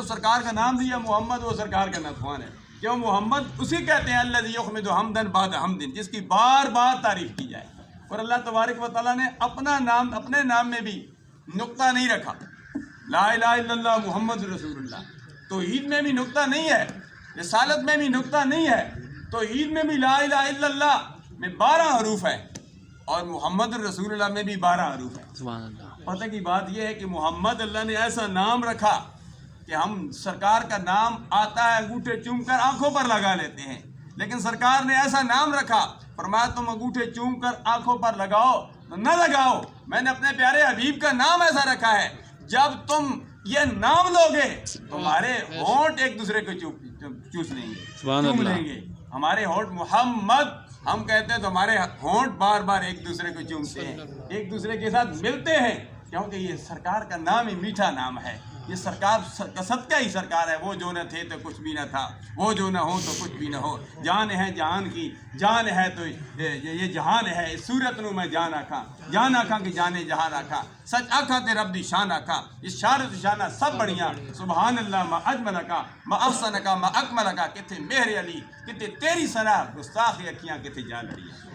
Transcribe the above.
سرکار کا نام دیا محمد، وہ سرکار کا ناتخوان ہے، کیوں محمد اسی کہتے ہیں الذی یحمد حمدن بعد حمد، جس کی بار بار تعریف کی جائے۔ اور اللہ تبارک و تعالیٰ نے اپنے نام میں بھی نقطہ نہیں رکھا، لا الہ الا اللہ محمد رسول اللہ۔ توحید میں بھی نقطہ نہیں ہے، رسالت میں بھی نقطہ نہیں ہے، توحید میں بھی لا الہ الا اللہ میں 12 حروف ہے اور محمد رسول اللہ میں بھی 12 حروف ہے۔ سبحان اللہ۔ پتہ کی بات یہ ہے کہ محمد اللہ نے ایسا نام رکھا کہ ہم سرکار کا نام آتا ہے انگوٹھے چوم کر آنکھوں پر لگا لیتے ہیں، لیکن سرکار نے ایسا نام رکھا، فرمایا تم انگوٹھے چوم کر آنکھوں پر لگاؤ تو نہ لگاؤ، میں نے اپنے پیارے حبیب کا نام ایسا رکھا ہے جب تم یہ نام لوگے تمہارے ہونٹ ایک دوسرے کو چوس لیں گے، چوم لیں گے۔ ہمارے ہونٹ محمد ہم کہتے ہیں تو ہمارے ہونٹ بار بار ایک دوسرے کو چومتے ہیں، ایک دوسرے کے ساتھ ملتے ہیں، کیونکہ یہ سرکار کا نام ہی میٹھا نام ہے۔ یہ سرکار کا صدقہ ہی سرکار ہے، وہ جو نہ تھے تو کچھ بھی نہ تھا، وہ جو نہ ہو تو کچھ بھی نہ ہو، جان ہے جہان کی، جان ہے تو یہ جہان ہے، اس صورت نو میں جان آکھاں کہ جانے جہان آکھاں، سچ آکھاں تے رب دی شان آکھاں، اس شارت شانہ سب بڑیاں، سبحان اللہ ما اجملکا ما افسنکا ما اکملکا، کتے مہر علی کتے تیری سنا گستاخ اکھیاں کتے جا لڑیاں۔